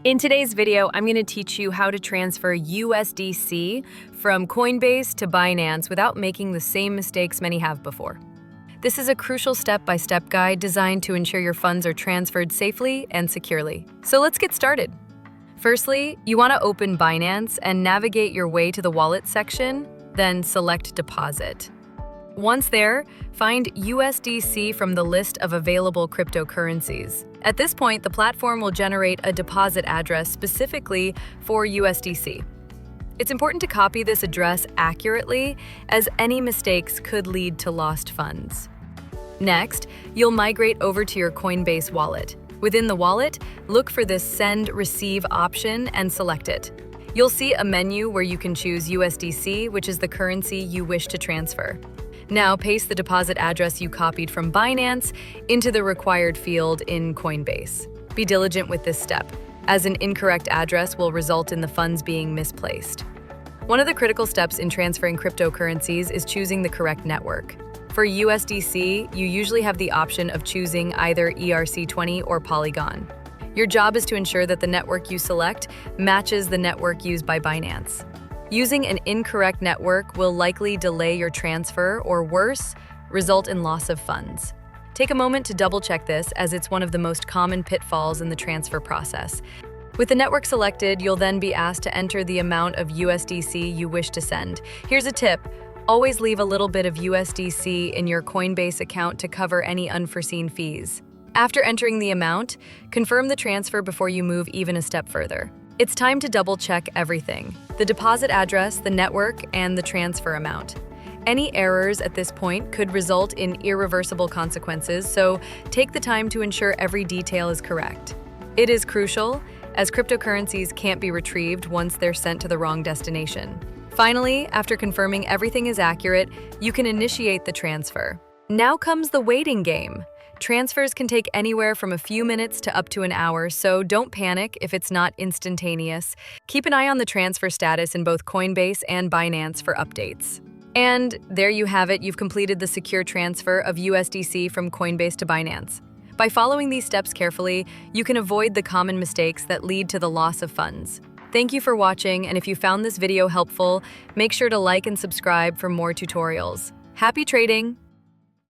In today's video, I'm going to teach you how to transfer USDC from Coinbase to Binance without making the same mistakes many have before. This is a crucial step-by-step guide designed to ensure your funds are transferred safely and securely. So let's get started. Firstly, you want to open Binance and navigate your way to the wallet section, then select deposit. Once there, find USDC from the list of available cryptocurrencies. At this point, the platform will generate a deposit address specifically for USDC. It's important to copy this address accurately, as any mistakes could lead to lost funds. Next, you'll migrate over to your Coinbase wallet. Within the wallet, look for this Send Receive option and select it. You'll see a menu where you can choose USDC, which is the currency you wish to transfer. Now paste the deposit address you copied from Binance into the required field in Coinbase. Be diligent with this step, as an incorrect address will result in the funds being misplaced. One of the critical steps in transferring cryptocurrencies is choosing the correct network. For USDC, you usually have the option of choosing either ERC20 or Polygon. Your job is to ensure that the network you select matches the network used by Binance. Using an incorrect network will likely delay your transfer or, worse, result in loss of funds. Take a moment to double-check this, as it's one of the most common pitfalls in the transfer process. With the network selected, you'll then be asked to enter the amount of USDC you wish to send. Here's a tip: always leave a little bit of USDC in your Coinbase account to cover any unforeseen fees. After entering the amount, confirm the transfer before you move even a step further. It's time to double-check everything: the deposit address, the network, and the transfer amount. Any errors at this point could result in irreversible consequences, so take the time to ensure every detail is correct. It is crucial, as cryptocurrencies can't be retrieved once they're sent to the wrong destination. Finally, after confirming everything is accurate, you can initiate the transfer. Now comes the waiting game. Transfers can take anywhere from a few minutes to up to an hour, so don't panic if it's not instantaneous. Keep an eye on the transfer status in both Coinbase and Binance for updates. And there you have it, you've completed the secure transfer of USDC from Coinbase to Binance. By following these steps carefully, you can avoid the common mistakes that lead to the loss of funds. Thank you for watching, and if you found this video helpful, make sure to like and subscribe for more tutorials. Happy trading!